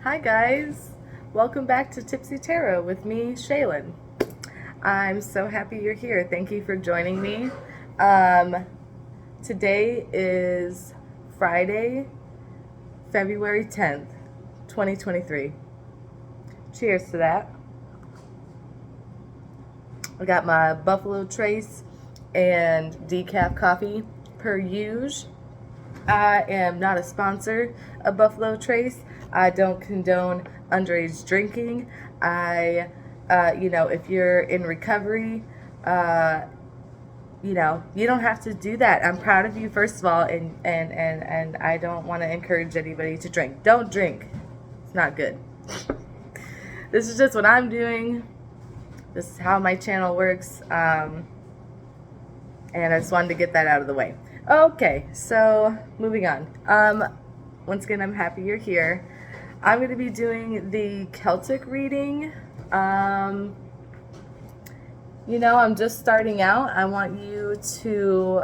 Hi guys, welcome back to Tipsytarot with me, Shaylin. I'm so happy you're here. Thank you for joining me. Today is Friday, February 10th, 2023. Cheers to that. I got my Buffalo Trace and decaf coffee per usual. I am not a sponsor of Buffalo Trace. I don't condone underage drinking. If you're in recovery, you don't have to do that. I'm proud of you, first of all, and I don't want to encourage anybody to drink. Don't drink. It's not good. This is just what I'm doing. This is how my channel works. And I just wanted to get that out of the way. Okay, so moving on. Once again, I'm happy you're here. I'm going to be doing the Celtic reading. I'm just starting out. I want you to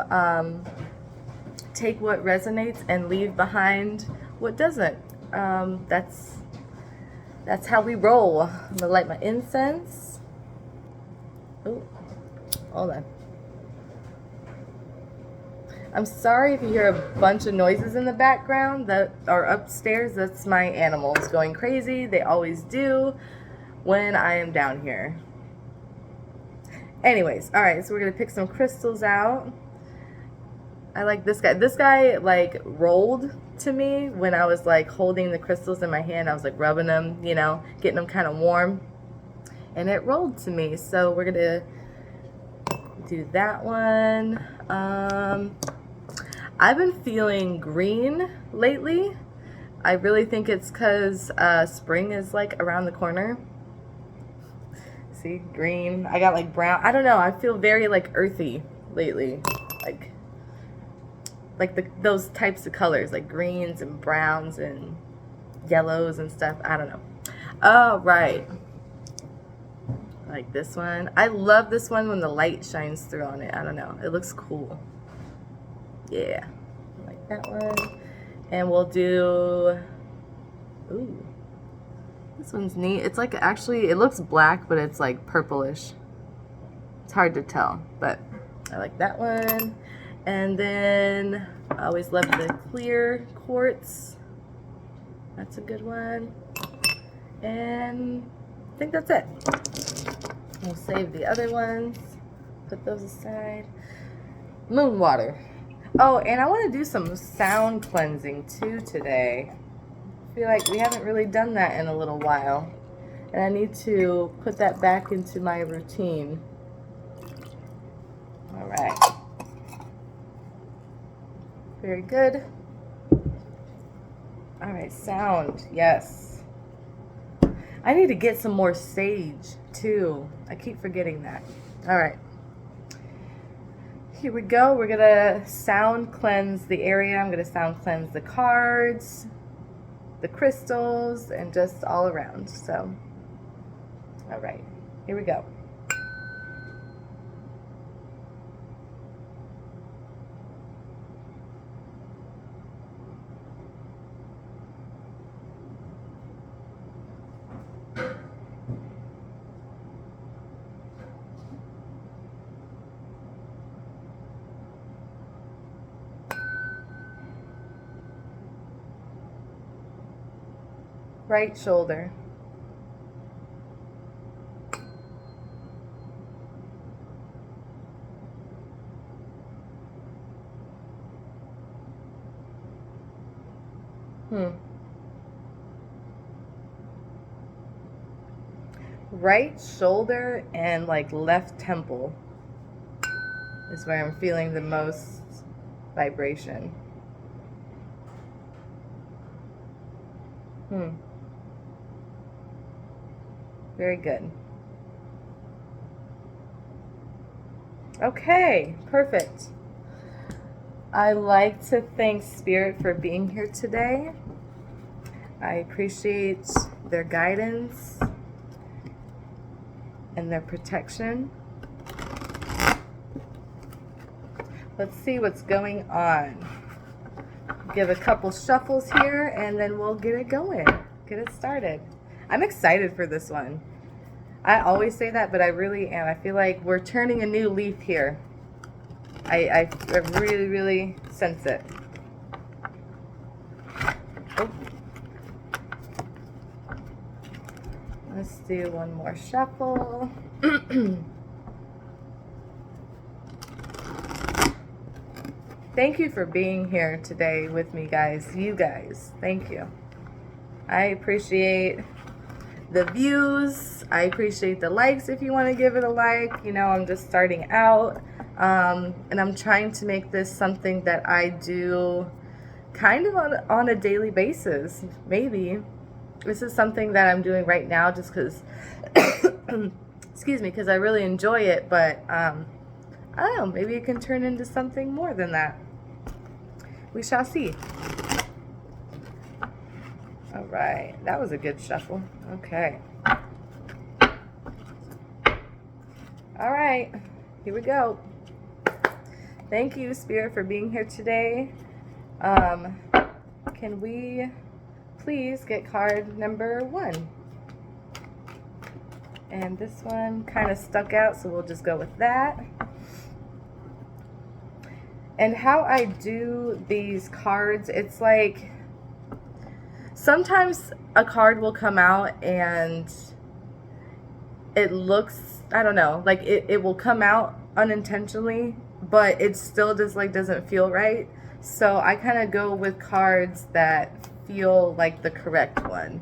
take what resonates and leave behind what doesn't. That's how we roll. I'm going to light my incense. Oh, hold on. I'm sorry if you hear a bunch of noises in the background that are upstairs. That's my animals going crazy. They always do when I am down here. Anyways, all right, so we're going to pick some crystals out. I like this guy. This guy, like, rolled to me when I was, like, holding the crystals in my hand. I was, like, rubbing them, getting them kind of warm. And it rolled to me. So we're going to do that one. I've been feeling green lately. I really think it's because spring is like around the corner. See, green. I got like brown. I don't know. I feel very like earthy lately. Those types of colors, like greens and browns and yellows and stuff. I don't know. All right. Like this one. I love this one when the light shines through on it. I don't know. It looks cool. Yeah, like that one. And we'll do, ooh, this one's neat. It's like, actually, it looks black, but it's like purplish. It's hard to tell, but I like that one. And then I always love the clear quartz. That's a good one. And I think that's it. We'll save the other ones, put those aside. Moon water. Oh, and I want to do some sound cleansing too today. I feel like we haven't really done that in a little while. And I need to put that back into my routine. All right. Very good. All right, sound. Yes. I need to get some more sage too. I keep forgetting that. All right. Here we go. We're going to sound cleanse the area. I'm going to sound cleanse the cards, the crystals, and just all around. So, all right. Here we go. Right shoulder. Right shoulder and like left temple is where I'm feeling the most vibration. Very good. Okay, perfect. I like to thank Spirit for being here today. I appreciate their guidance and their protection. Let's see what's going on. Give a couple shuffles here and then we'll get it going. get it started. I'm excited for this one. I always say that, but I really am. I feel like we're turning a new leaf here. I really, really sense it. Oh. Let's do one more shuffle. Thank you for being here today with me, guys. You guys, thank you. I appreciate the views. I appreciate the likes if you want to give it a like. You know, I'm just starting out. And I'm trying to make this something that I do kind of on a daily basis. Maybe. This is something that I'm doing right now just because, excuse me, because I really enjoy it. But I don't know, maybe it can turn into something more than that. We shall see. All right, that was a good shuffle. Okay. All right, here we go. Thank you, Spirit, for being here today. Can we please get card number 1? And this one kind of stuck out, so we'll just go with that. And how I do these cards, it's like sometimes a card will come out and it looks, I don't know, like it will come out unintentionally, but it still just like doesn't feel right. So I kind of go with cards that feel like the correct one.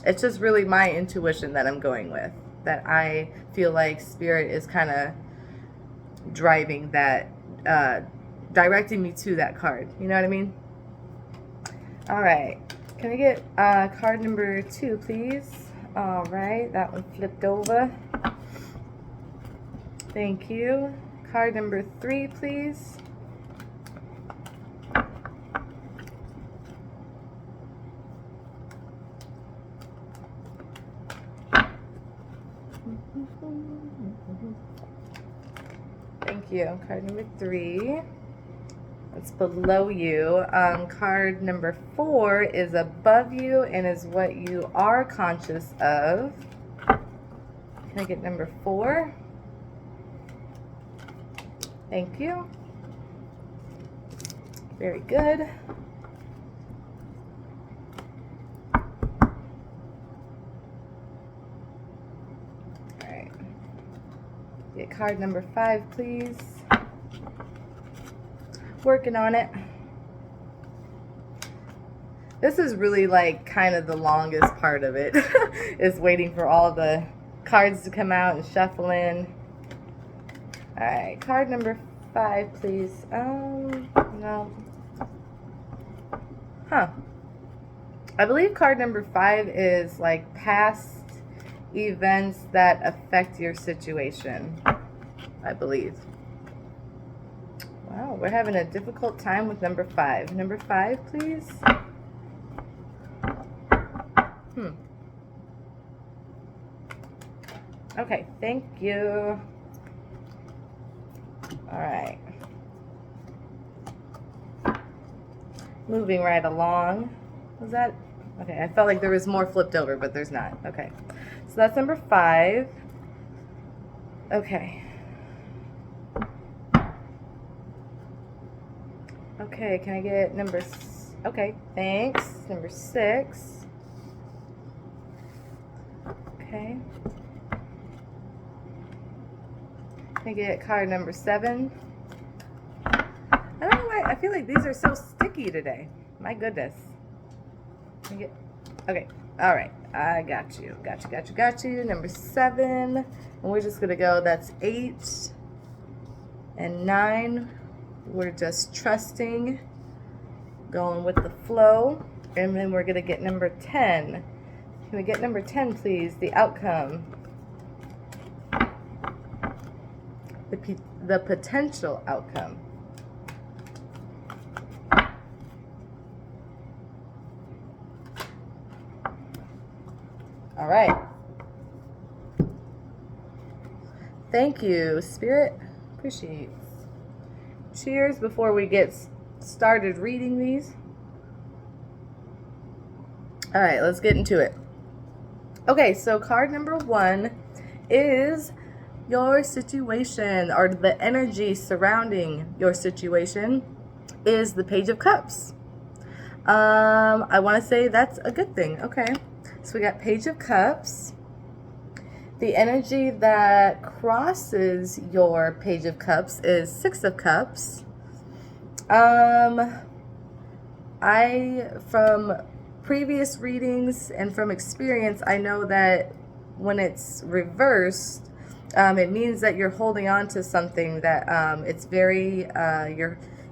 It's just really my intuition that I'm going with, that I feel like Spirit is kind of driving that, directing me to that card. You know what I mean? All right. Can I get card number 2, please? All right. That one flipped over. Thank you. Card number 3, please. Thank you. Card number 3. It's below you. Card number 4 is above you and is what you are conscious of. Can I get number 4? Thank you. Very good. All right. Get card number 5, please. Working on it. This is really like kind of the longest part of it is waiting for all the cards to come out and shuffle in. All right, card number 5, please. No. Huh. I believe card number 5 is like past events that affect your situation. I believe. Wow, we're having a difficult time with number 5. Number 5, please. Okay, thank you. All right. Moving right along. Was that? Okay, I felt like there was more flipped over, but there's not. Okay. So that's number 5. Okay. Okay, can I get number... Okay, thanks. Number 6. Okay. Can I get card number 7? I don't know why. I feel like these are so sticky today. My goodness. Can I get... Okay. All right. I got you. Got you. Number 7. And we're just going to go. That's 8 and 9. We're just trusting, going with the flow. And then we're going to get number 10. Can we get number 10, please? The outcome. The potential outcome. All right. Thank you, Spirit. Appreciate it. Cheers before we get started reading these. All right, let's get into it. Okay, so card number 1 is your situation, or the energy surrounding your situation is the Page of Cups. I want to say that's a good thing. Okay, so we got Page of Cups. The energy that crosses your Page of Cups is Six of Cups. From previous readings and from experience, I know that when it's reversed, it means that you're holding on to something that it's very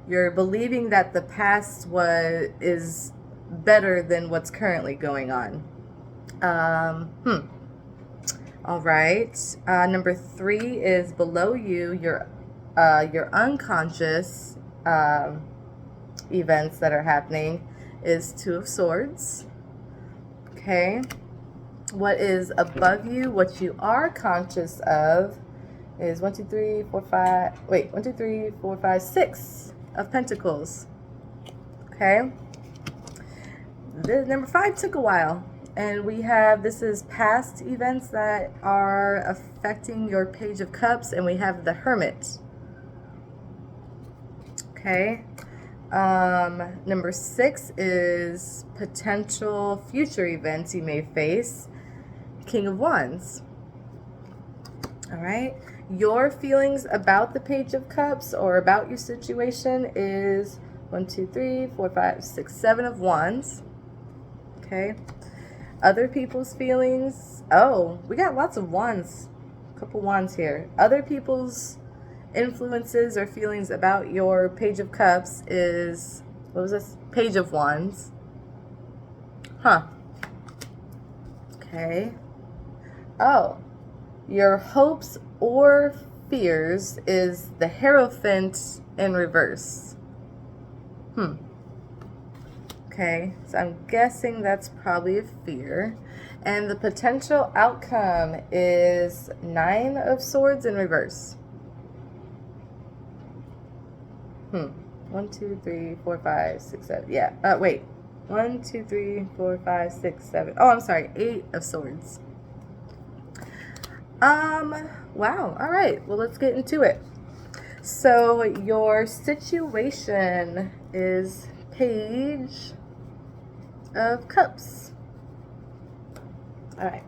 you're believing that the past is better than what's currently going on. All right. Number 3 is below you. Your unconscious events that are happening is Two of Swords. Okay. What is above you, what you are conscious of, is 1, 2, 3, 4, 5. Wait, 1, 2, 3, 4, 5, 6 of Pentacles. Okay. Number 5 took a while. And we have, this is past events that are affecting your Page of Cups, and we have the Hermit. Okay. Number 6 is potential future events you may face. King of Wands. All right. Your feelings about the Page of Cups or about your situation is 1, 2, 3, 4, 5, 6, 7 of Wands. Okay. Other people's feelings. Oh, we got lots of wands. A couple wands here. Other people's influences or feelings about your Page of Cups is, what was this? Page of Wands. Huh. Okay. Oh, your hopes or fears is the Hierophant in reverse. Okay, so I'm guessing that's probably a fear. And the potential outcome is 9 of Swords in reverse. 1, 2, 3, 4, 5, 6, 7. Yeah, wait. 1, 2, 3, 4, 5, 6, 7. Oh, I'm sorry. 8 of Swords. Wow. All right. Well, let's get into it. So your situation is Page of Cups. All right.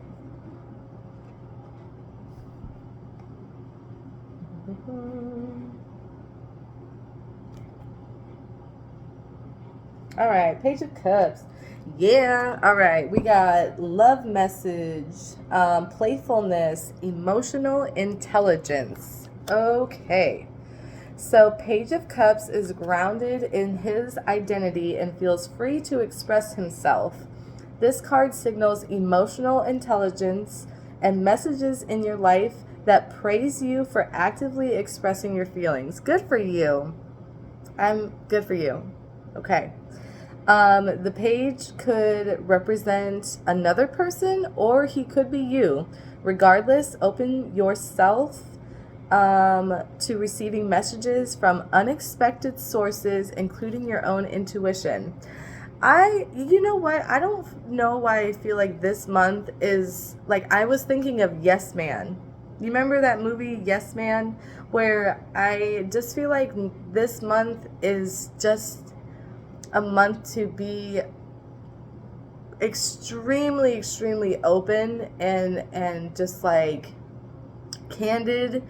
All right, Page of Cups. Yeah, all right. We got love message, playfulness, emotional intelligence. Okay. So Page of Cups is grounded in his identity and feels free to express himself. This card signals emotional intelligence and messages in your life that praise you for actively expressing your feelings. Good for you. I'm good for you. Okay. The page could represent another person or he could be you. Regardless, open yourself to receiving messages from unexpected sources, including your own intuition. You know what? I don't know why I feel like this month is, like, I was thinking of Yes Man. You remember that movie, Yes Man? Where I just feel like this month is just a month to be extremely, extremely open and just like candid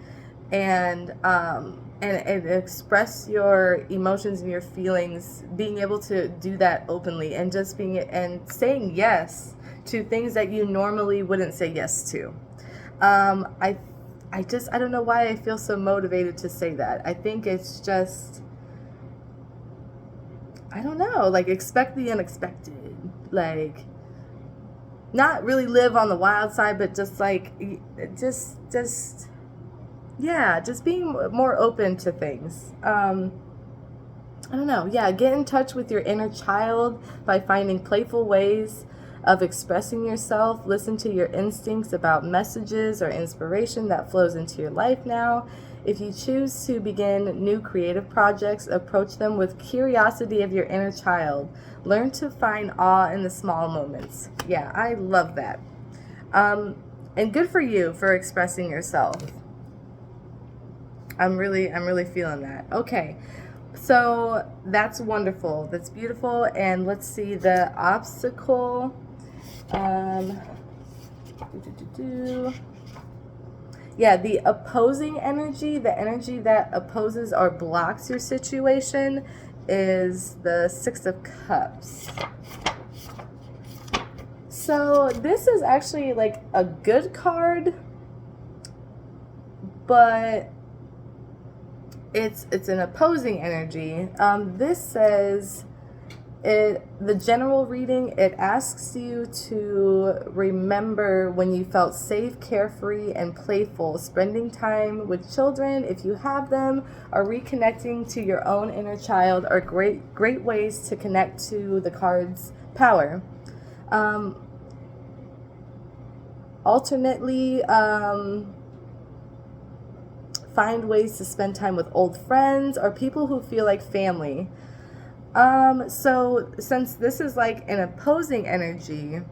and express your emotions and your feelings, being able to do that openly and just being and saying yes to things that you normally wouldn't say yes to. I don't know why I feel so motivated to say that. I think it's just, I don't know, like, expect the unexpected, like, not really live on the wild side, but just like, just being more open to things. I don't know. Yeah, get in touch with your inner child by finding playful ways of expressing yourself. Listen to your instincts about messages or inspiration that flows into your life now. If you choose to begin new creative projects, approach them with curiosity of your inner child. Learn to find awe in the small moments. Yeah, I love that. And good for you for expressing yourself. I'm really feeling that. Okay. So that's wonderful. That's beautiful. And let's see the obstacle. Yeah, the opposing energy, the energy that opposes or blocks your situation, is the Six of Cups. So this is actually like a good card, but it's an opposing energy. This says, the general reading, it asks you to remember when you felt safe, carefree, and playful, spending time with children if you have them, or reconnecting to your own inner child are great ways to connect to the card's power. Alternately, find ways to spend time with old friends or people who feel like family. So since this is like an opposing energy,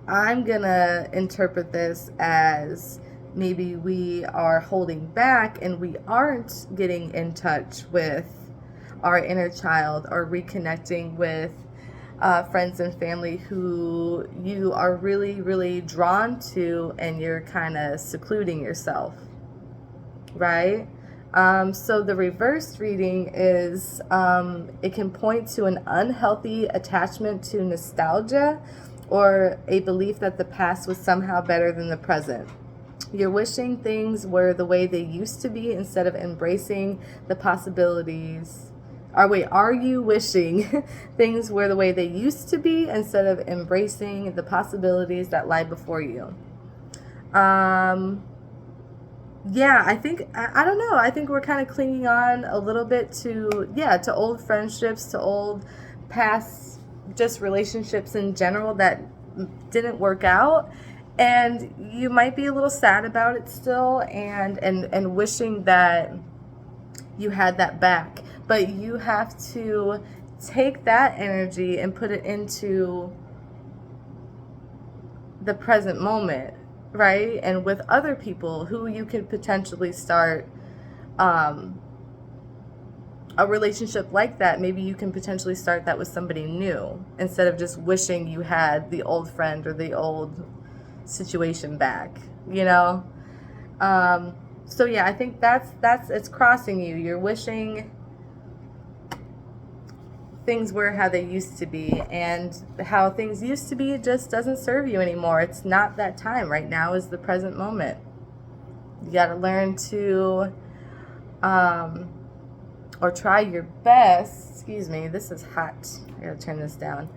I'm gonna interpret this as maybe we are holding back and we aren't getting in touch with our inner child or reconnecting with friends and family who you are really drawn to, and you're kind of secluding yourself, right? So the reverse reading is, it can point to an unhealthy attachment to nostalgia or a belief that the past was somehow better than the present. You're wishing things were the way they used to be instead of embracing the possibilities. Are you wishing things were the way they used to be instead of embracing the possibilities that lie before you? Yeah, I think, I don't know. I think we're kind of clinging on a little bit to old friendships, to old past just relationships in general that didn't work out. And you might be a little sad about it still, and wishing that you had that back. But you have to take that energy and put it into the present moment, right? And with other people who you could potentially start a relationship like that. Maybe you can potentially start that with somebody new instead of just wishing you had the old friend or the old situation back, you know? So yeah, I think that's it's crossing you. You're wishing things were how they used to be, and how things used to be just doesn't serve you anymore. It's not that time. Right now is the present moment. You got to learn to or try your best. Excuse me, this is hot. I gotta turn this down.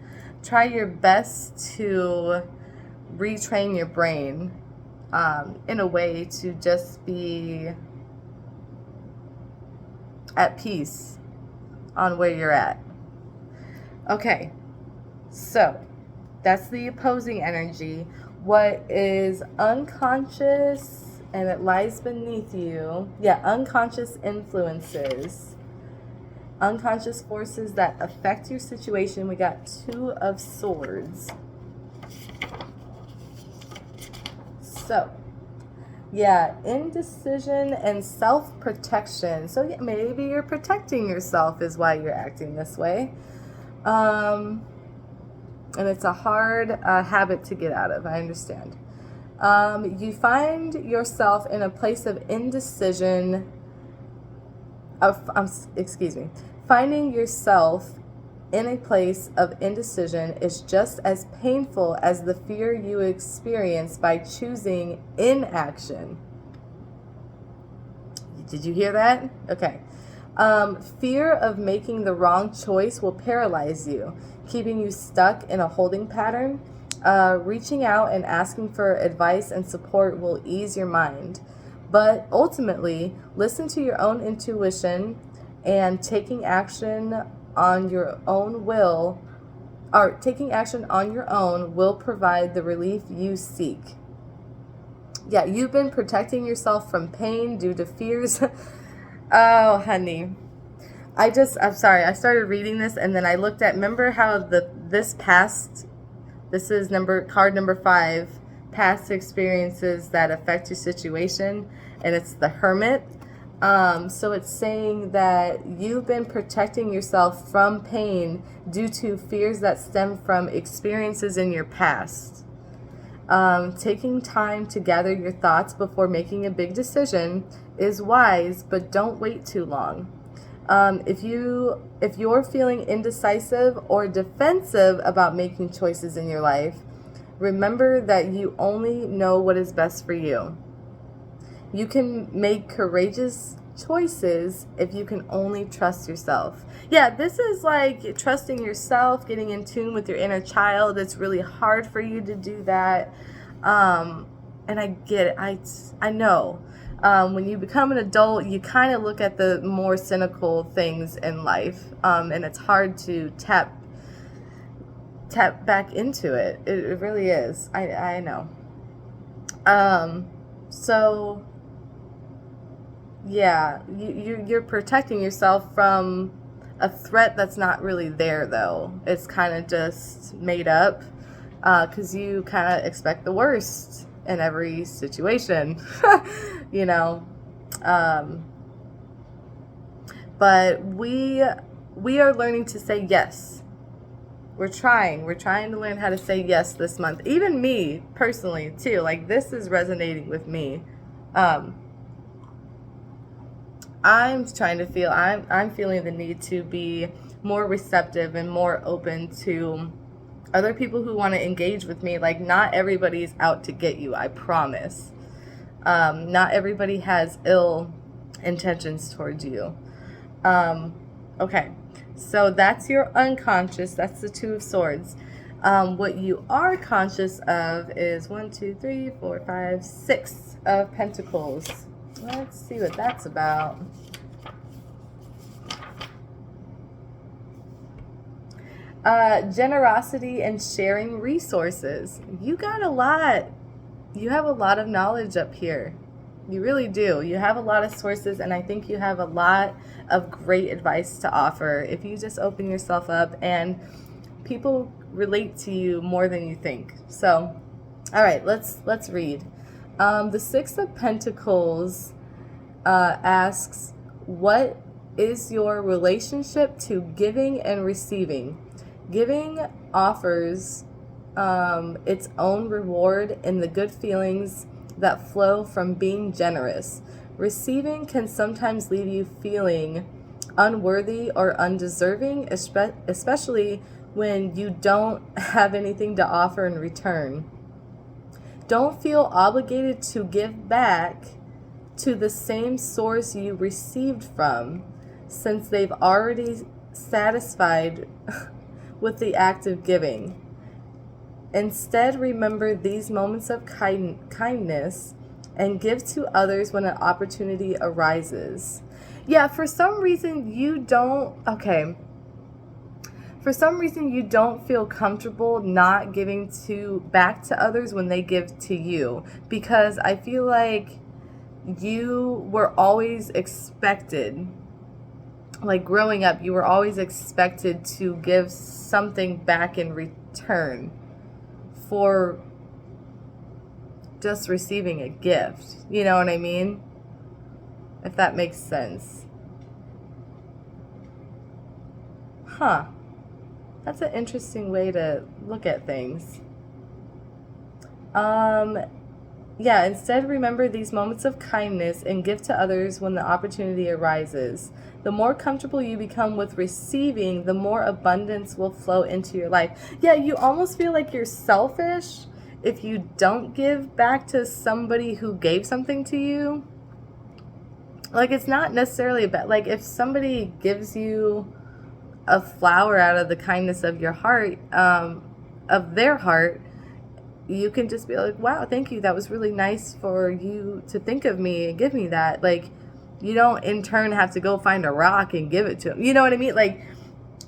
Try your best to retrain your brain in a way to just be at peace on where you're at. Okay, so that's the opposing energy. What is unconscious, and it lies beneath you? Yeah, unconscious influences. Unconscious forces that affect your situation. We got Two of Swords. So, yeah, indecision and self-protection. So yeah, maybe you're protecting yourself is why you're acting this way. And it's a hard habit to get out of, I understand. You find yourself in a place of indecision. Finding yourself in a place of indecision is just as painful as the fear you experience by choosing inaction. Did you hear that? Okay. Fear of making the wrong choice will paralyze you, keeping you stuck in a holding pattern. Reaching out and asking for advice and support will ease your mind. But ultimately, listen to your own intuition, and taking action on your own will provide the relief you seek. Yeah, you've been protecting yourself from pain due to fears. Oh, honey. I'm sorry. I started reading this and then I looked at, remember how this is card number 5, past experiences that affect your situation, and it's the Hermit. So it's saying that you've been protecting yourself from pain due to fears that stem from experiences in your past. Taking time to gather your thoughts before making a big decision is wise, but don't wait too long. If you're feeling indecisive or defensive about making choices in your life, remember that you only know what is best for you. You can make courageous choices if you can only trust yourself. Yeah, this is like trusting yourself, getting in tune with your inner child. It's really hard for you to do that. And I get it. I know. When you become an adult, you kind of look at the more cynical things in life, and it's hard to tap back into it. It really is. I know. So yeah, you're protecting yourself from a threat that's not really there, though. It's kind of just made up, because you kind of expect the worst in every situation. you know. But we are learning to say yes. We're trying to learn how to say yes this month. Even me personally too. Like, this is resonating with me. I'm feeling the need to be more receptive and more open to other people who want to engage with me. Like, not everybody's out to get you, I promise. Not everybody has ill intentions towards you. Okay, so that's your unconscious. That's the 2 of Swords. What you are conscious of is 1, 2, 3, 4, 5, 6 of Pentacles. Let's see what that's about. Generosity and sharing resources. You got a lot. You have a lot of knowledge up here. You really do. You have a lot of sources, and I think you have a lot of great advice to offer if you just open yourself up, and people relate to you more than you think. So, all right, let's read. The 6 of Pentacles asks, what is your relationship to giving and receiving? Giving offers its own reward in the good feelings that flow from being generous. Receiving can sometimes leave you feeling unworthy or undeserving, especially when you don't have anything to offer in return. Don't feel obligated to give back to the same source you received from, since they've already satisfied with the act of giving. Instead, remember these moments of kindness and give to others when an opportunity arises. Yeah, for some reason you don't feel comfortable not giving back to others when they give to you, because I feel like you were always expected, like growing up, you were always expected to give something back in return for just receiving a gift. You know what I mean? If that makes sense. Huh. That's an interesting way to look at things. Yeah, instead remember these moments of kindness and give to others when the opportunity arises. The more comfortable you become with receiving, the more abundance will flow into your life. Yeah, you almost feel like you're selfish if you don't give back to somebody who gave something to you. Like, it's not necessarily bad. Like, if somebody gives you a flower out of the kindness of your heart, of their heart, you can just be like, wow, thank you. That was really nice for you to think of me and give me that. Like, you don't in turn have to go find a rock and give it to them. You know what I mean? Like,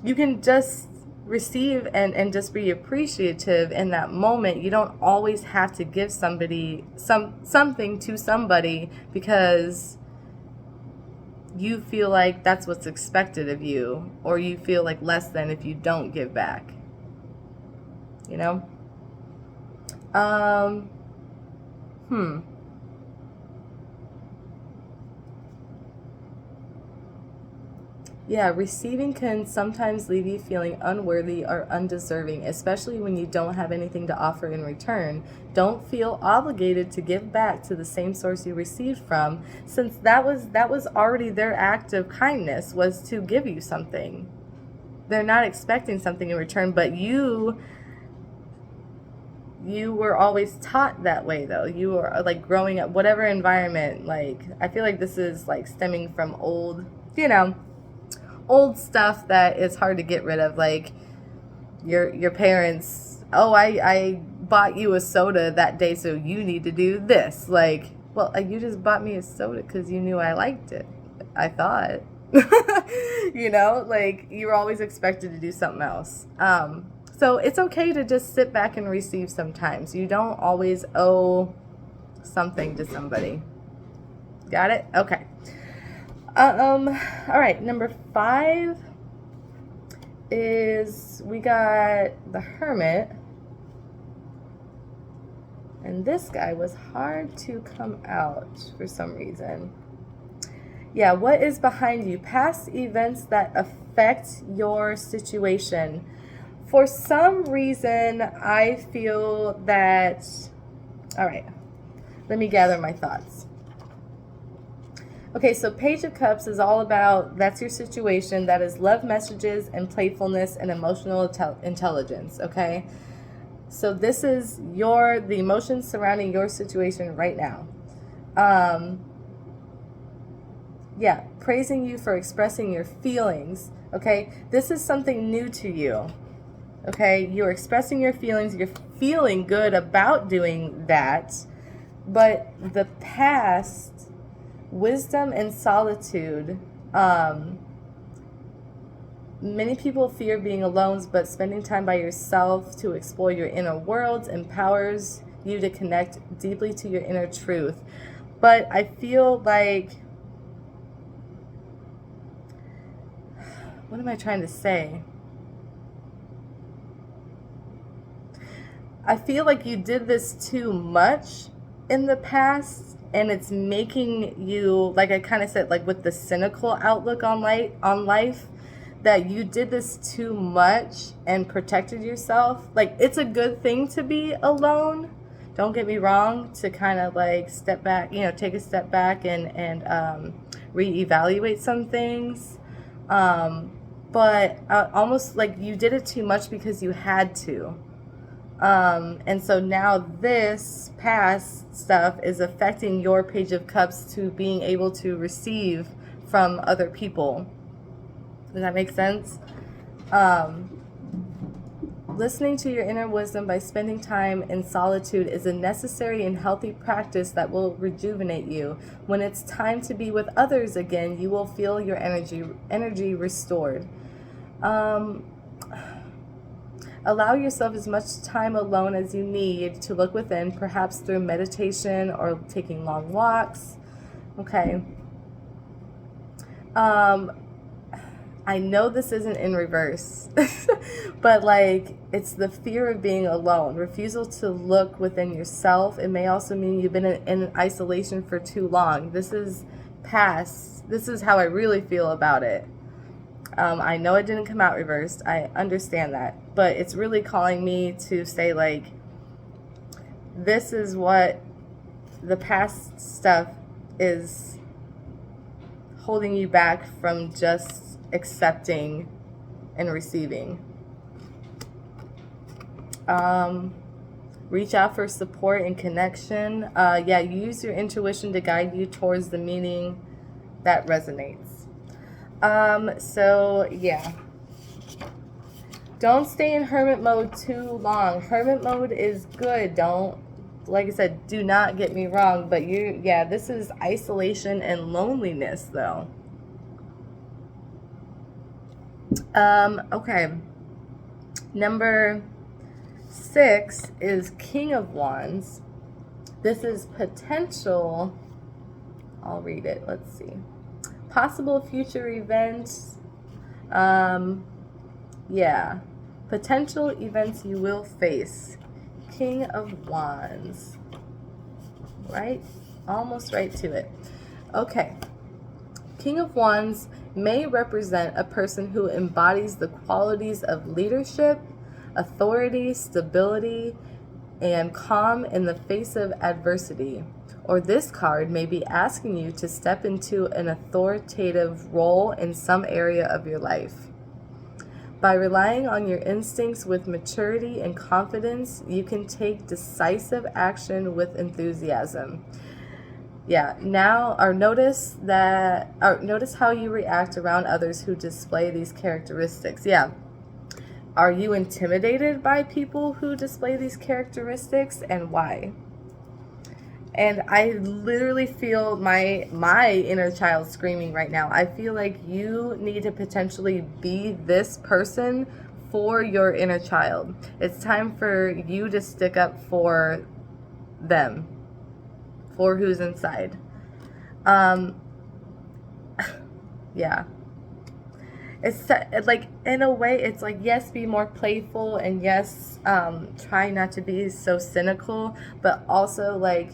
you can just receive and just be appreciative in that moment. You don't always have to give somebody something to somebody because you feel like that's what's expected of you, or you feel like less than if you don't give back. You know? Yeah, receiving can sometimes leave you feeling unworthy or undeserving, especially when you don't have anything to offer in return. Don't feel obligated to give back to the same source you received from, since that was already their act of kindness, was to give you something. They're not expecting something in return, but you were always taught that way, though. You were like growing up, whatever environment, like I feel like this is like stemming from old stuff that is hard to get rid of, like your parents, oh, I bought you a soda that day, so you need to do this. Like, well, you just bought me a soda because you knew I liked it, I thought. Like you were always expected to do something else. So it's okay to just sit back and receive sometimes. You don't always owe something to somebody. Got it? Okay. All right, number 5 is we got the Hermit. And this guy was hard to come out for some reason. Yeah, what is behind you? Past events that affect your situation. For some reason, I feel that... All right, let me gather my thoughts. Okay, so Page of Cups is all about, that's your situation. That is love messages and playfulness and emotional intelligence, okay? So this is the emotions surrounding your situation right now. Yeah, praising you for expressing your feelings, okay? This is something new to you, okay? You're expressing your feelings. You're feeling good about doing that. But the past... wisdom and solitude. Many people fear being alone, but spending time by yourself to explore your inner worlds empowers you to connect deeply to your inner truth. But I feel like... what am I trying to say? I feel like you did this too much in the past, and it's making you, like I kind of said, like with the cynical outlook on life, that you did this too much and protected yourself. Like, it's a good thing to be alone, don't get me wrong, to kind of like step back, take a step back and reevaluate some things. But almost like you did it too much because you had to. And so now this past stuff is affecting your Page of Cups to being able to receive from other people. Does that make sense? Listening to your inner wisdom by spending time in solitude is a necessary and healthy practice that will rejuvenate you. When it's time to be with others again, you will feel your energy restored. Allow yourself as much time alone as you need to look within, perhaps through meditation or taking long walks. Okay. I know this isn't in reverse, but like it's the fear of being alone, refusal to look within yourself. It may also mean you've been in isolation for too long. This is past. This is how I really feel about it. I know it didn't come out reversed. I understand that. But it's really calling me to say, like, this is what the past stuff is holding you back from just accepting and receiving. Reach out for support and connection. Yeah, use your intuition to guide you towards the meaning that resonates. So yeah, don't stay in hermit mode too long. Hermit mode is good. Like I said, do not get me wrong, but this is isolation and loneliness though. Okay. Number 6 is King of Wands. This is potential. I'll read it. Let's see. Possible future events. Yeah. Potential events you will face. King of Wands. Right? Almost right to it. Okay. King of Wands may represent a person who embodies the qualities of leadership, authority, stability, and calm in the face of adversity. Or this card may be asking you to step into an authoritative role in some area of your life. By relying on your instincts with maturity and confidence, you can take decisive action with enthusiasm. Yeah, now notice how you react around others who display these characteristics. Yeah. Are you intimidated by people who display these characteristics, and why? And I literally feel my inner child screaming right now. I feel like you need to potentially be this person for your inner child. It's time for you to stick up for them, for who's inside. Yeah. It's like, in a way, it's like, yes, be more playful, and yes, try not to be so cynical, but also like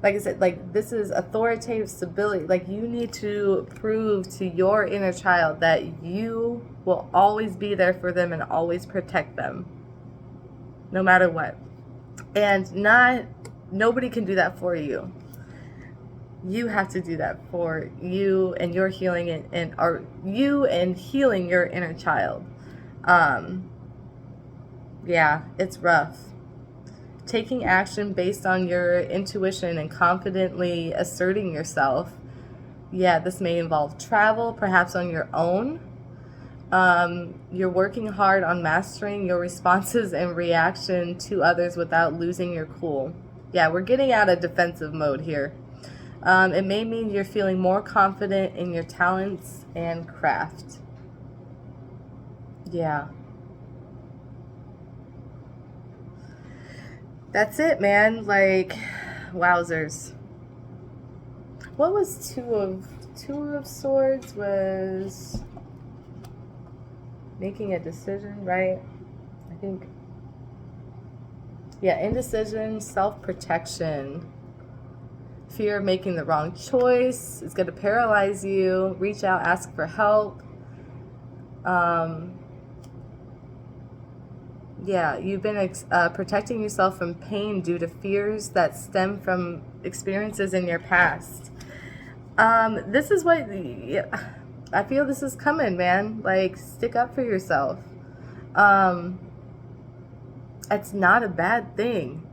I said, like, this is authoritative stability. Like, you need to prove to your inner child that you will always be there for them and always protect them, no matter what. And nobody can do that for you. You have to do that for you and your healing, and you and healing your inner child. Yeah, it's rough. Taking action based on your intuition and confidently asserting yourself. Yeah, this may involve travel, perhaps on your own. You're working hard on mastering your responses and reaction to others without losing your cool. Yeah, we're getting out of defensive mode here. It may mean you're feeling more confident in your talents and craft. Yeah. That's it, man. Like, wowzers. What was two of swords? Was making a decision, right? I think. Yeah, indecision, self-protection. Fear of making the wrong choice is going to paralyze you. Reach out, ask for help. Yeah, you've been protecting yourself from pain due to fears that stem from experiences in your past. This is what I feel this is coming, man. Like, stick up for yourself. It's not a bad thing.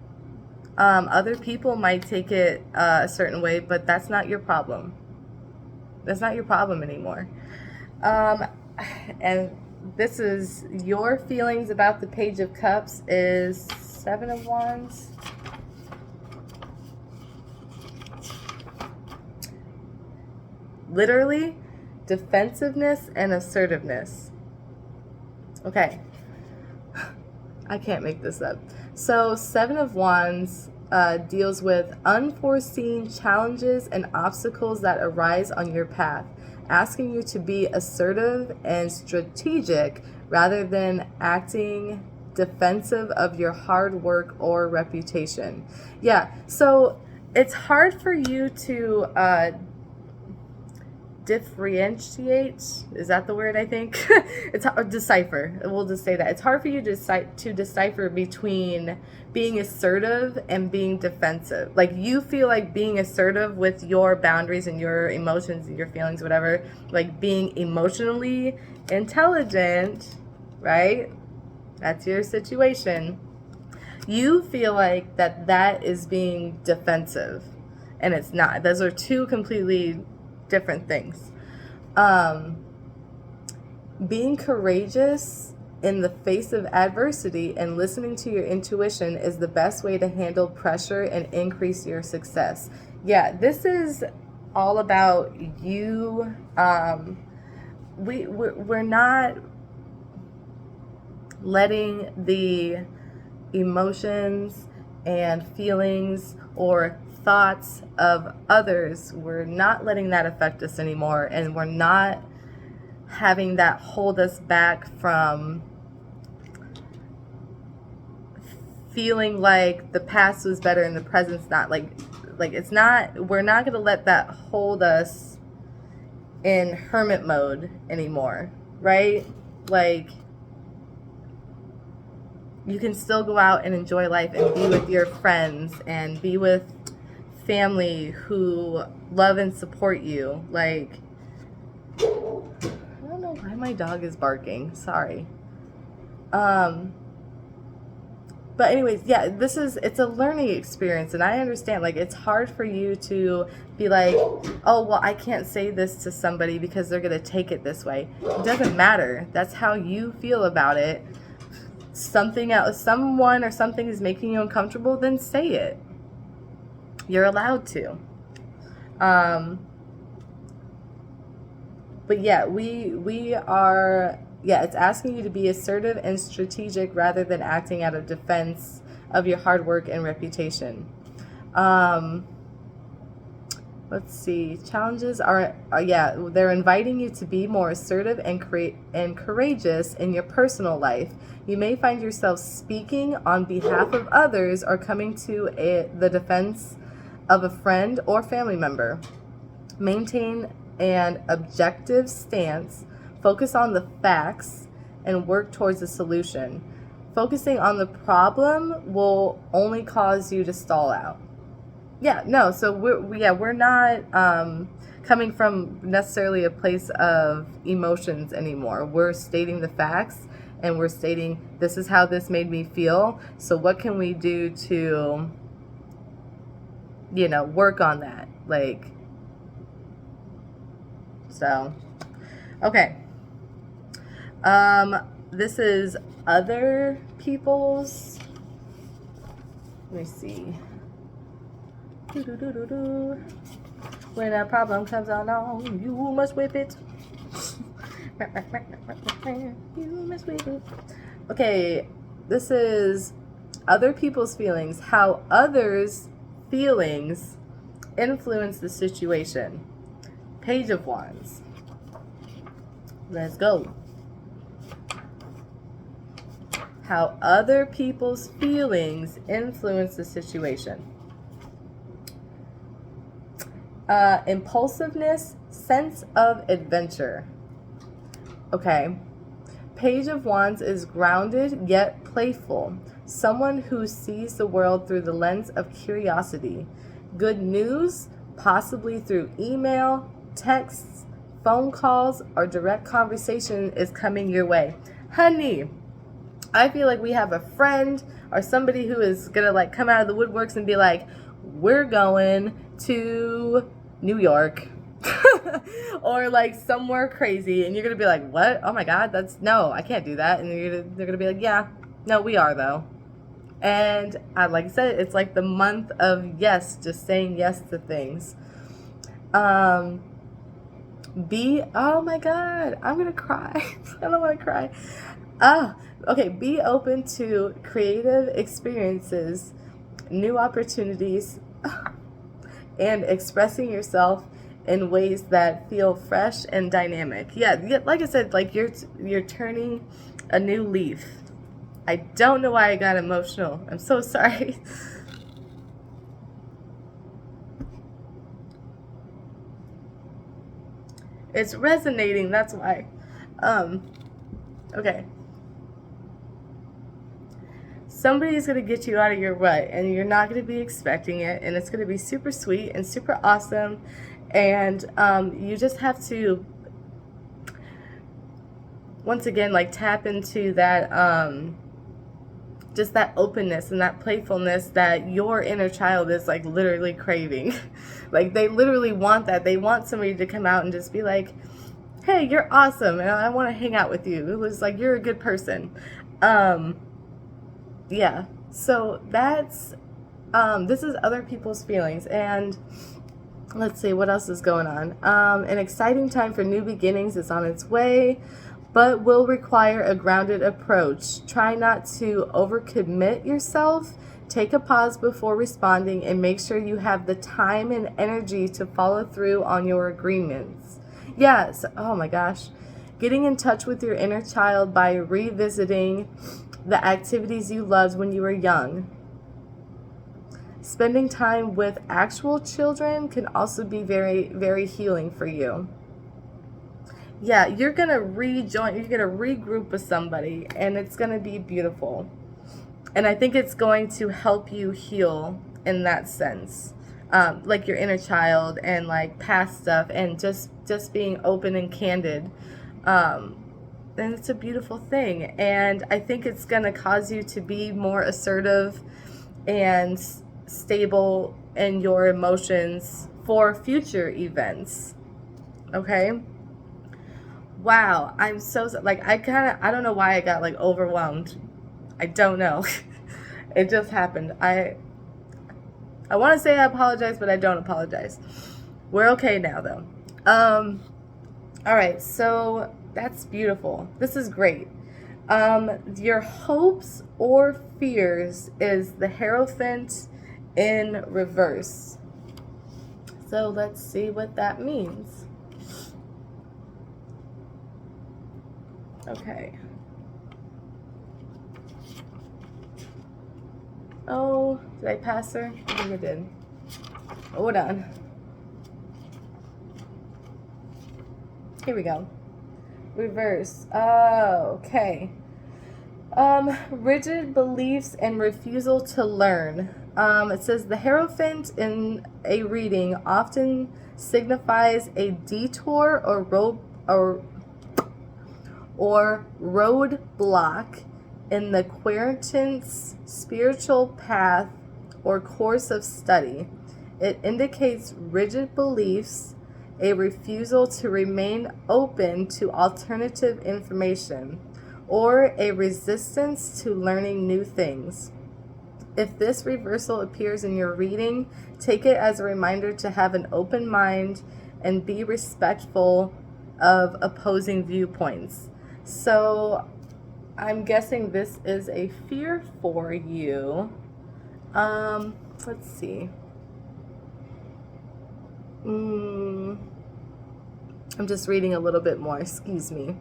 Other people might take it a certain way, but that's not your problem. That's not your problem anymore. And this is your feelings about the Page of Cups is 7 of Wands. Literally, defensiveness and assertiveness. Okay. I can't make this up. So 7 of Wands deals with unforeseen challenges and obstacles that arise on your path, asking you to be assertive and strategic rather than acting defensive of your hard work or reputation. Yeah, so it's hard for you to differentiate, is that the word? I think it's decipher. We'll just say that it's hard for you to decipher between being assertive and being defensive. Like, you feel like being assertive with your boundaries and your emotions and your feelings, whatever, like being emotionally intelligent, right? That's your situation. You feel like that is being defensive, and it's not. Those are two completely different things. Being courageous in the face of adversity and listening to your intuition is the best way to handle pressure and increase your success. Yeah, this is all about you. We're not, letting the emotions and feelings or thoughts of others, we're not letting that affect us anymore, and we're not having that hold us back from feeling like the past was better and the present's not. Like it's not, we're not going to let that hold us in hermit mode anymore, right? Like, you can still go out and enjoy life and be with your friends and be with family who love and support you. Like, I don't know why my dog is barking. Sorry. But anyways, yeah, it's a learning experience, and I understand, like, it's hard for you to be like, oh, well, I can't say this to somebody because they're going to take it this way. It doesn't matter. That's how you feel about it. Something else, someone or something is making you uncomfortable, then say it. You're allowed to. But yeah, we are, yeah, it's asking you to be assertive and strategic rather than acting out of defense of your hard work and reputation. Let's see. Challenges are yeah, they're inviting you to be more assertive and courageous in your personal life. You may find yourself speaking on behalf of others or coming to the defense of a friend or family member. Maintain an objective stance. Focus on the facts and work towards a solution. Focusing on the problem will only cause you to stall out. Yeah, no, so we're not coming from necessarily a place of emotions anymore. We're stating the facts, and we're stating, this is how this made me feel, so what can we do to, work on that? Like, so, okay. This is other people's, let me see. When a problem comes along, you must whip it. You must whip it. Okay, this is other people's feelings, how others' feelings influence the situation. Page of Wands. Let's go. How other people's feelings influence the situation. Impulsiveness, sense of adventure. Okay. Page of Wands is grounded yet playful. Someone who sees the world through the lens of curiosity. Good news, possibly through email, texts, phone calls, or direct conversation is coming your way. Honey, I feel like we have a friend or somebody who is going to like come out of the woodworks and be like, we're going to New York or like somewhere crazy, and you're going to be like, what? Oh my God, no, I can't do that. And they're going to be like, yeah, no, we are though. And like I said, it's like the month of yes, just saying yes to things. Oh my God, I'm going to cry. I don't want to cry. Okay, be open to creative experiences, new opportunities, and expressing yourself in ways that feel fresh and dynamic. Yeah, like I said, like you're turning a new leaf. I don't know why I got emotional. I'm so sorry. It's resonating, that's why. Okay. Somebody's going to get you out of your rut, and you're not going to be expecting it, and it's going to be super sweet and super awesome, and you just have to, once again, like tap into that, just that openness and that playfulness that your inner child is like literally craving. Like they literally want that. They want somebody to come out and just be like, hey, you're awesome, and I want to hang out with you. It was like, you're a good person. Yeah, so that's, this is other people's feelings, and let's see, what else is going on? An exciting time for new beginnings is on its way. but will require a grounded approach. Try not to overcommit yourself. Take a pause before responding and make sure you have the time and energy to follow through on your agreements. Yes, oh my gosh. Getting in touch with your inner child by revisiting the activities you loved when you were young. Spending time with actual children can also be very, very healing for you. Yeah, you're going to rejoin, you're going to regroup with somebody, and it's going to be beautiful. And I think it's going to help you heal in that sense. Like your inner child and like past stuff, and just being open and candid. And it's a beautiful thing. And I think it's going to cause you to be more assertive and stable in your emotions for future events. Okay? Wow, I'm so, like, I don't know why I got like overwhelmed. I don't know. It just happened. I want to say I apologize, but I don't apologize. We're okay now though. All right, so that's beautiful. This is great. Your hopes or fears is the Hierophant in reverse. So let's see what that means. Okay. Oh, did I pass her? I think I did. Hold on. Here we go. Reverse. Oh, okay. Rigid beliefs and refusal to learn. It says the Hierophant in a reading often signifies a detour or roadblock in the querentant's spiritual path or course of study. It indicates rigid beliefs, a refusal to remain open to alternative information, or a resistance to learning new things. If this reversal appears in your reading, take it as a reminder to have an open mind and be respectful of opposing viewpoints. So I'm guessing this is a fear for you. Let's see. I'm just reading a little bit more, excuse me.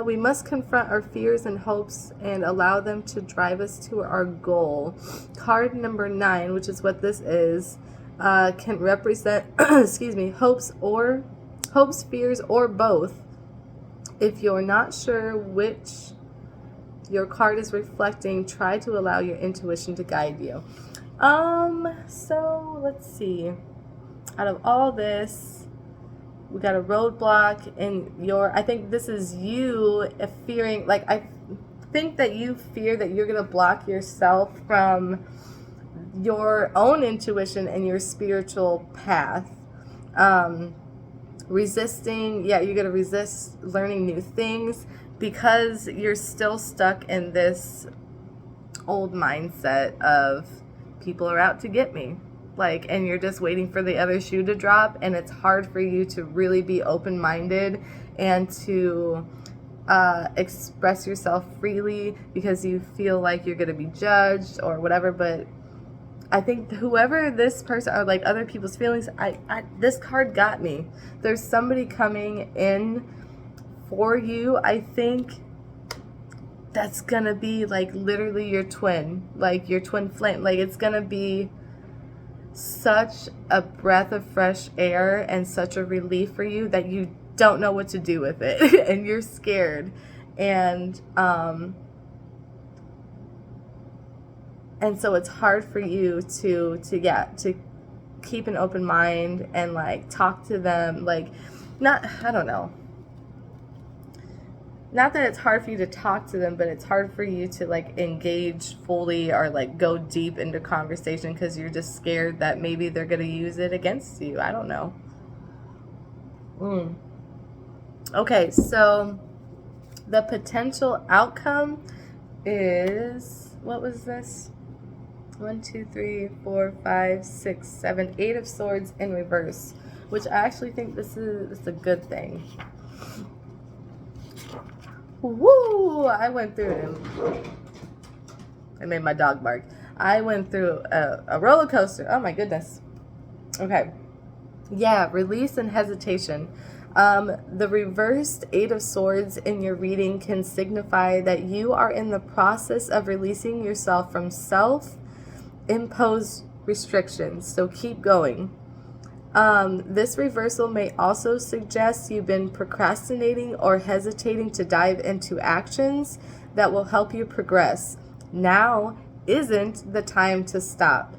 We must confront our fears and hopes and allow them to drive us to our goal. Card number 9, which is what this is, can represent, excuse me, hopes, fears, or both. If you're not sure which your card is reflecting, try to allow your intuition to guide you. So let's see. Out of all this, we got a roadblock in your, I think this is you fearing, like, I think that you fear that you're going to block yourself from your own intuition and your spiritual path. Resisting, yeah, you're going to resist learning new things because you're still stuck in this old mindset of people are out to get me. Like, and you're just waiting for the other shoe to drop, and it's hard for you to really be open-minded and to express yourself freely because you feel like you're going to be judged or whatever. But I think whoever this person or like other people's feelings, this card got me. There's somebody coming in for you, I think, that's going to be like literally your twin, like your twin flame. Like, it's going to be such a breath of fresh air and such a relief for you that you don't know what to do with it and you're scared. And so it's hard for you to keep an open mind and like talk to them, like, I don't know. Not that it's hard for you to talk to them, but it's hard for you to like engage fully or like go deep into conversation because you're just scared that maybe they're going to use it against you. I don't know. Okay, so the potential outcome is, what was this? 1, 2, 3, 4, 5, 6, 7, 8 of Swords in reverse. which I actually think this is a good thing. Woo! I went through it. I made my dog bark. I went through a roller coaster. Oh my goodness. Okay. Yeah, release and hesitation. The reversed Eight of Swords in your reading can signify that you are in the process of releasing yourself from self-imposed restrictions. So keep going. This reversal may also suggest you've been procrastinating or hesitating to dive into actions that will help you progress. Now isn't the time to stop,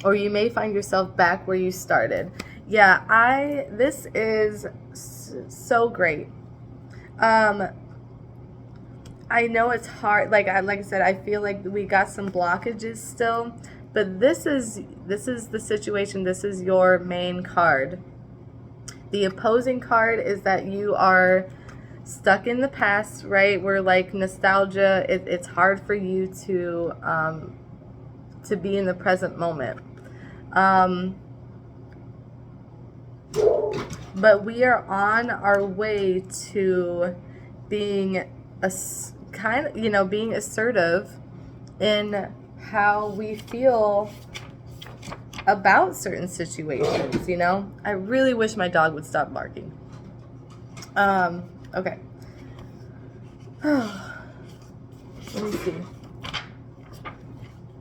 or you may find yourself back where you started. Yeah, this is so great. I know it's hard. Like I said, I feel like we got some blockages still, but this is the situation. This is your main card. The opposing card is that you are stuck in the past, right? Where like nostalgia, it's hard for you to be in the present moment. But we are on our way to being being assertive in how we feel about certain situations, I really wish my dog would stop barking. Okay. Let me see.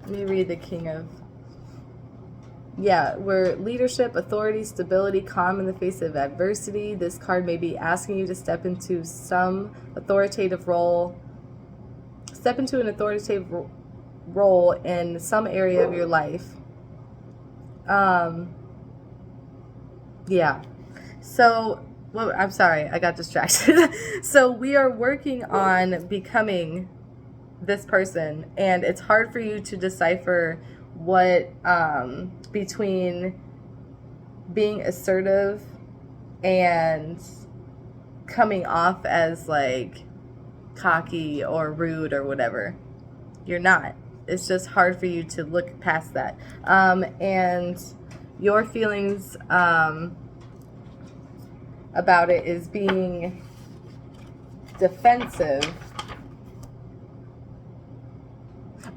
Let me read the King of... Yeah, we're leadership, authority, stability, calm in the face of adversity. This card may be asking you to step into an authoritative role in some area of your life. Yeah. So, well, I'm sorry, I got distracted. So we are working on becoming this person, and it's hard for you to decipher what between being assertive and coming off as like cocky or rude or whatever. You're not. It's just hard for you to look past that. And your feelings about it is being defensive.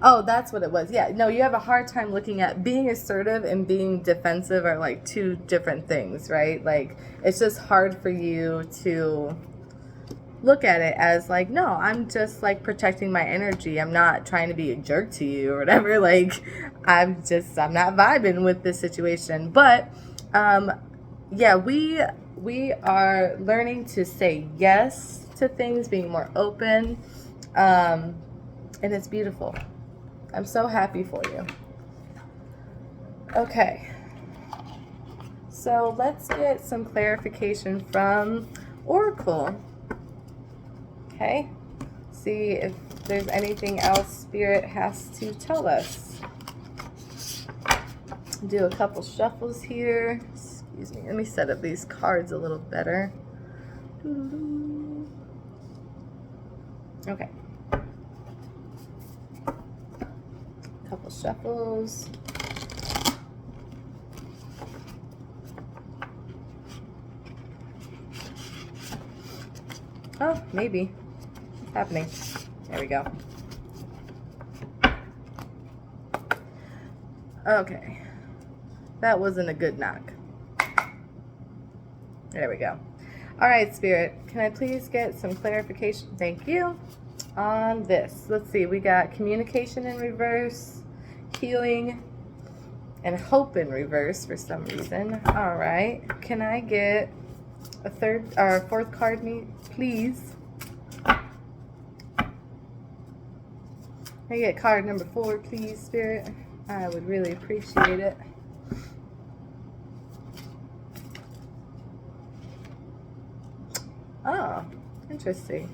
Oh, that's what it was. Yeah, no, you have a hard time looking at being assertive and being defensive are like two different things, right? Like, it's just hard for you to look at it as like, no, I'm just like protecting my energy. I'm not trying to be a jerk to you or whatever. Like, I'm not vibing with this situation. But, yeah, we are learning to say yes to things, being more open, and it's beautiful. I'm so happy for you. Okay. So let's get some clarification from Oracle. Okay. See if there's anything else Spirit has to tell us. Do a couple shuffles here. Excuse me. Let me set up these cards a little better. Okay. Couple shuffles. Oh, maybe. What's happening? There we go. Okay. That wasn't a good knock. There we go. All right, Spirit. Can I please get some clarification? Thank you. On this. Let's see. We got communication in reverse, healing, and hope in reverse for some reason. All right. Can I get a fourth card, please? Can I get card number 4, please, Spirit? I would really appreciate it. Oh, interesting.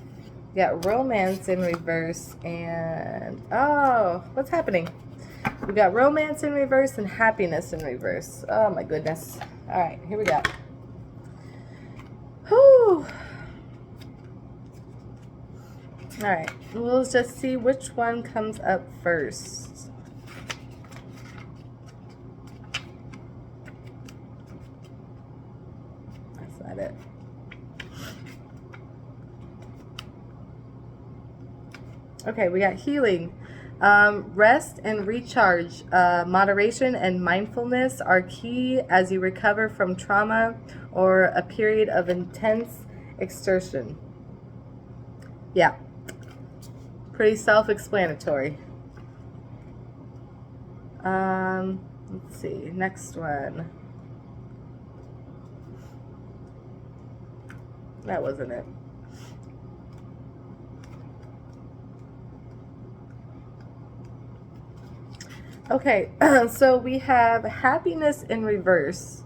Got romance in reverse and... Oh, what's happening? We got romance in reverse and happiness in reverse. Oh, my goodness. All right, here we go. Whew. All right, we'll just see which one comes up first. Okay, we got healing. Rest and recharge. Moderation and mindfulness are key as you recover from trauma or a period of intense exertion. Yeah, pretty self-explanatory. Let's see, next one. That wasn't it. Okay, so we have happiness in reverse.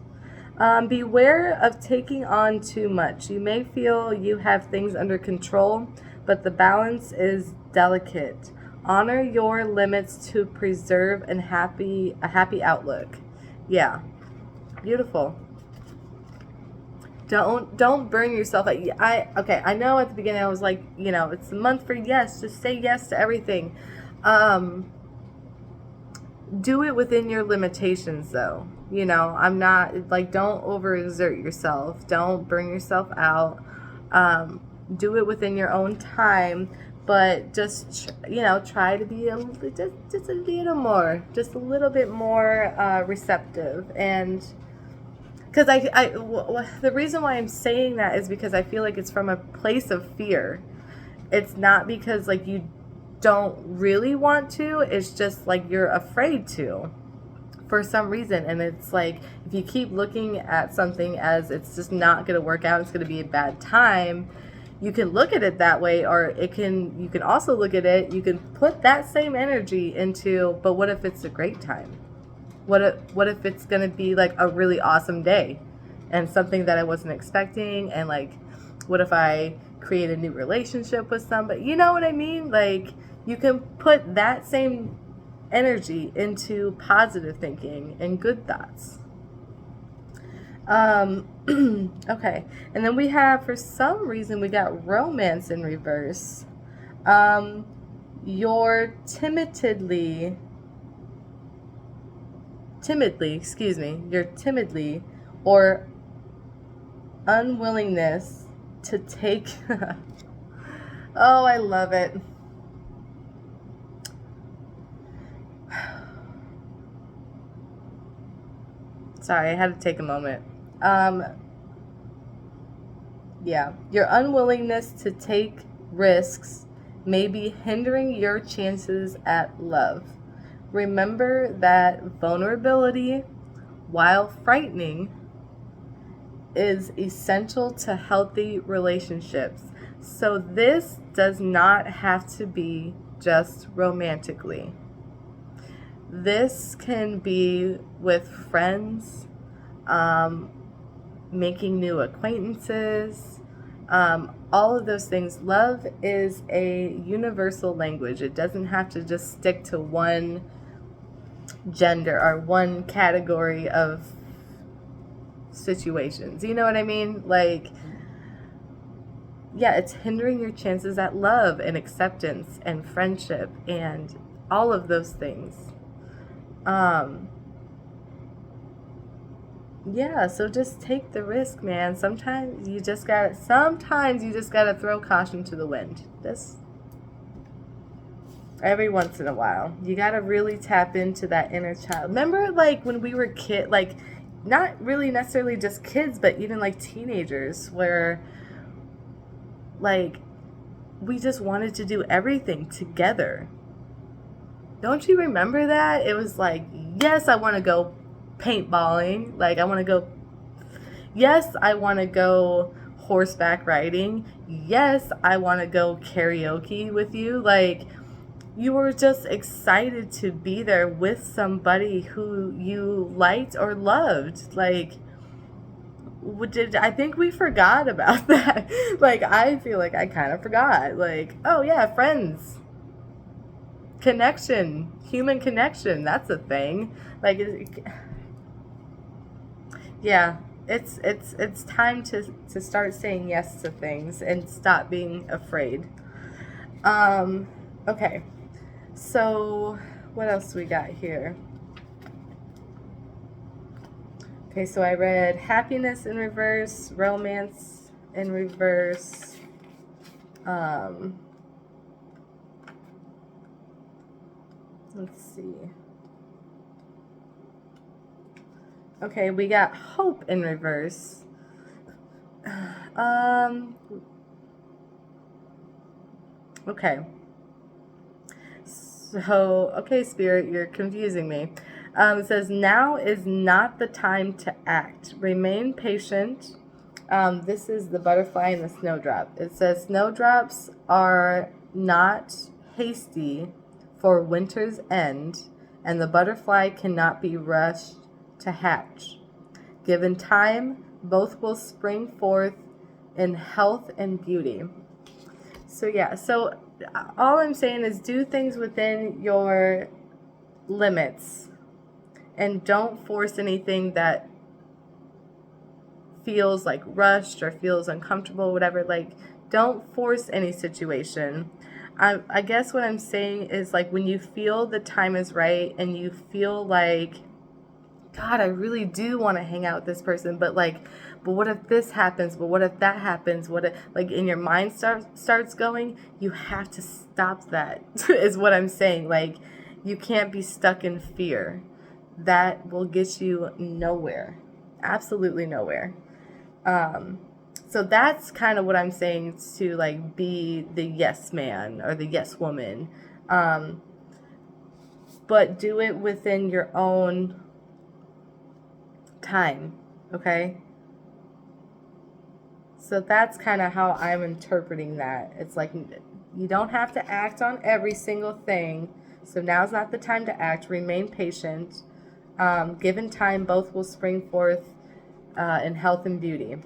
Beware of taking on too much. You may feel you have things under control, but the balance is delicate. Honor your limits to preserve a happy outlook. Yeah, beautiful. Don't burn yourself out. I know at the beginning I was like, it's the month for yes. Just say yes to everything. Do it within your limitations though. I'm not like, don't overexert yourself, don't burn yourself out. Do it within your own time, but just try to be just a little more, just a little bit more receptive. And because the reason why I'm saying that is because I feel like it's from a place of fear. It's not because like you don't really want to, it's just like you're afraid to for some reason. And it's like, if you keep looking at something as it's just not going to work out, it's going to be a bad time, you can look at it that way. Or you can also look at it, you can put that same energy into, but what if it's a great time? What if it's going to be like a really awesome day and something that I wasn't expecting? And like, what if I create a new relationship with somebody? You know what I mean? Like, you can put that same energy into positive thinking and good thoughts. Okay. And then we have, for some reason, we got romance in reverse. You're timidly, or unwillingness to take. Oh, I love it. Sorry, I had to take a moment. Yeah, your unwillingness to take risks may be hindering your chances at love. Remember that vulnerability, while frightening, is essential to healthy relationships. So this does not have to be just romantically. This can be with friends, making new acquaintances, all of those things. Love is a universal language. It doesn't have to just stick to one gender or one category of situations. You know what I mean? Like, yeah, it's hindering your chances at love and acceptance and friendship and all of those things. Yeah, so just take the risk, man. Sometimes you just gotta throw caution to the wind. Just every once in a while. You gotta really tap into that inner child. Remember, like, when we were like, not really necessarily just kids, but even like teenagers, where like we just wanted to do everything together. Don't you remember that? It was like, yes, I want to go paintballing. Like, yes, I want to go horseback riding. Yes, I want to go karaoke with you. Like, you were just excited to be there with somebody who you liked or loved. Like, I think we forgot about that. Like, I feel like I kind of forgot. Like, oh yeah, friends, connection, human connection, that's a thing. Like, yeah, it's time to start saying yes to things and stop being afraid. Okay, so what else we got here? Okay, so I read happiness in reverse, romance in reverse, Let's see. Okay, we got hope in reverse. Okay. So, okay, Spirit, you're confusing me. It says, now is not the time to act. Remain patient. This is the butterfly and the snowdrop. It says, snowdrops are not hasty for winter's end, and the butterfly cannot be rushed to hatch. Given time, both will spring forth in health and beauty. So yeah, so all I'm saying is do things within your limits and don't force anything that feels like rushed or feels uncomfortable, whatever. Like, don't force any situation. I guess what I'm saying is, like, when you feel the time is right and you feel like, God, I really do want to hang out with this person, but what if this happens? But what if that happens? What if, like, in your mind starts going, you have to stop that, is what I'm saying. Like, you can't be stuck in fear. That will get you nowhere. Absolutely nowhere. So that's kind of what I'm saying, to like be the yes man or the yes woman. But do it within your own time, okay? So that's kind of how I'm interpreting that. It's like you don't have to act on every single thing. So now's not the time to act. Remain patient. Given time, both will spring forth in health and beauty.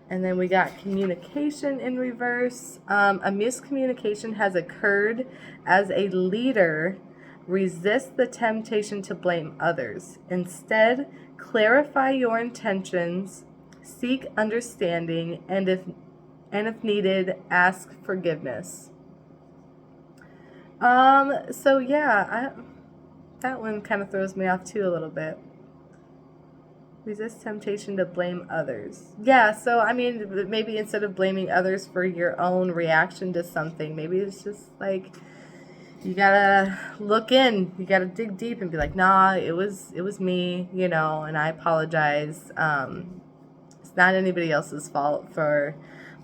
And then we got communication in reverse. A miscommunication has occurred. As a leader, resist the temptation to blame others. Instead, clarify your intentions, seek understanding, and if needed, ask forgiveness. So yeah, that one kind of throws me off too a little bit. Resist temptation to blame others. Yeah, so I mean, maybe instead of blaming others for your own reaction to something, maybe it's just like you gotta look in, you gotta dig deep and be like, nah, it was me, and I apologize. It's not anybody else's fault for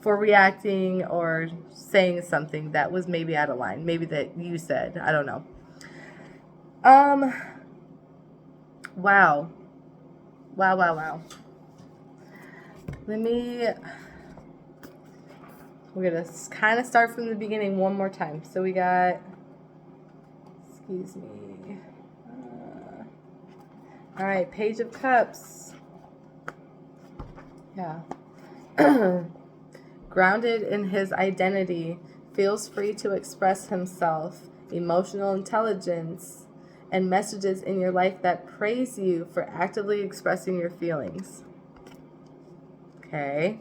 reacting or saying something that was maybe out of line, maybe that you said. I don't know. Wow. Wow. We're going to kind of start from the beginning one more time. So we got, excuse me. All right, Page of Cups. Yeah. Grounded in his identity, feels free to express himself, emotional intelligence, and messages in your life that praise you for actively expressing your feelings. Okay.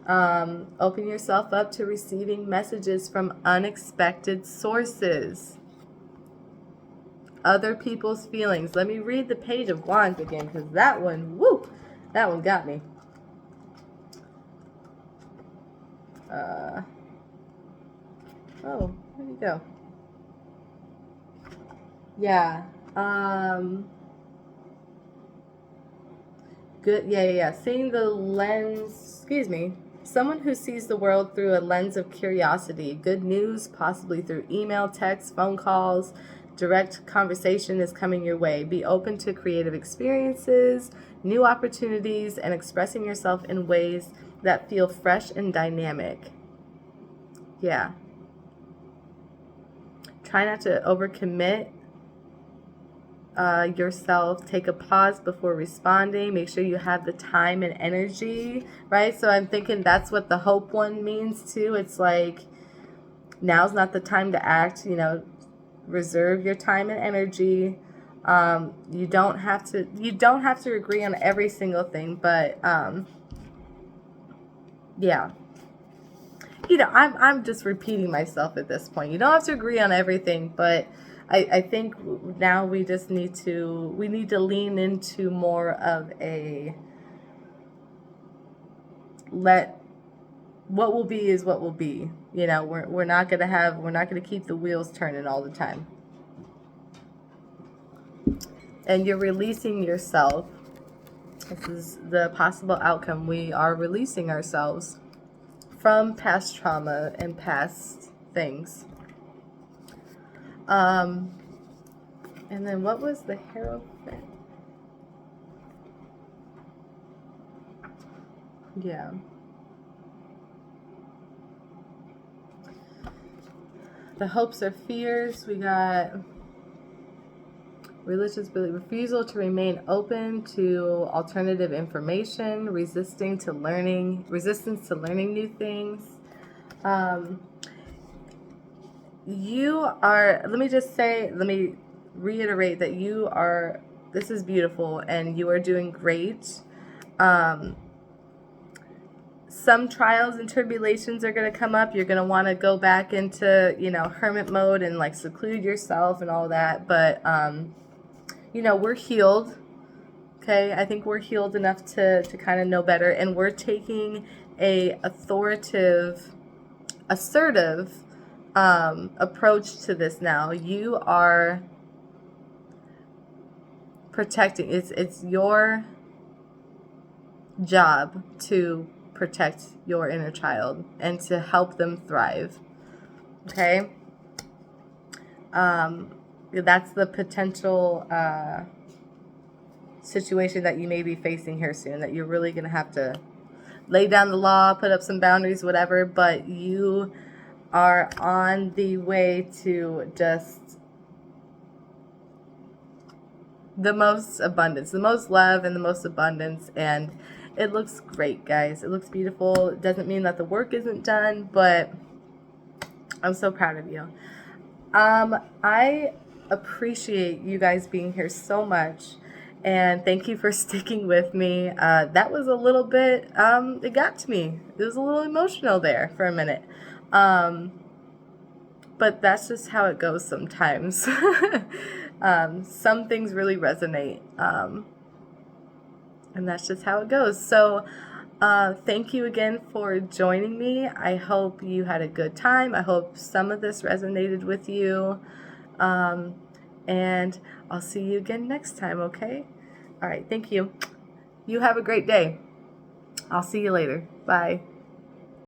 Open yourself up to receiving messages from unexpected sources. Other people's feelings. Let me read the Page of Wands again, because that one got me. Oh, there you go. Yeah. Good. Yeah. Seeing the lens, someone who sees the world through a lens of curiosity. Good news, possibly through email, text, phone calls, direct conversation is coming your way. Be open to creative experiences, new opportunities, and expressing yourself in ways that feel fresh and dynamic. Yeah. Try not to overcommit yourself. Take a pause before responding. Make sure you have the time and energy, right? So I'm thinking that's what the hope one means too. It's like, now's not the time to act. Reserve your time and energy. You don't have to agree on every single thing, but yeah. I'm just repeating myself at this point. You don't have to agree on everything, but I think now we just need to lean into more of a let what will be is what will be. You know, we're not gonna keep the wheels turning all the time. And you're releasing yourself. This is the possible outcome. We are releasing ourselves from past trauma and past things. And then what was the Hierophant? Yeah. The hopes or fears, we got religious belief, refusal to remain open to alternative information, resistance to learning new things. You are, let me reiterate that this is beautiful and you are doing great. Some trials and tribulations are going to come up. You're going to want to go back into, hermit mode and like seclude yourself and all that. But, we're healed. Okay. I think we're healed enough to kind of know better. And we're taking a authoritative, assertive approach to this now. You are protecting. It's your job to protect your inner child and to help them thrive. Okay? That's the potential situation that you may be facing here soon, that you're really going to have to lay down the law, put up some boundaries, whatever, but you are on the way to just the most abundance, the most love and the most abundance. And it looks great, guys. It looks beautiful. It doesn't mean that the work isn't done, but I'm so proud of you. I appreciate you guys being here so much. And thank you for sticking with me. That was a little bit, it got to me. It was a little emotional there for a minute. But that's just how it goes sometimes. Some things really resonate. And that's just how it goes. So thank you again for joining me. I hope you had a good time. I hope some of this resonated with you. And I'll see you again next time, okay? All right, thank you. You have a great day. I'll see you later. Bye.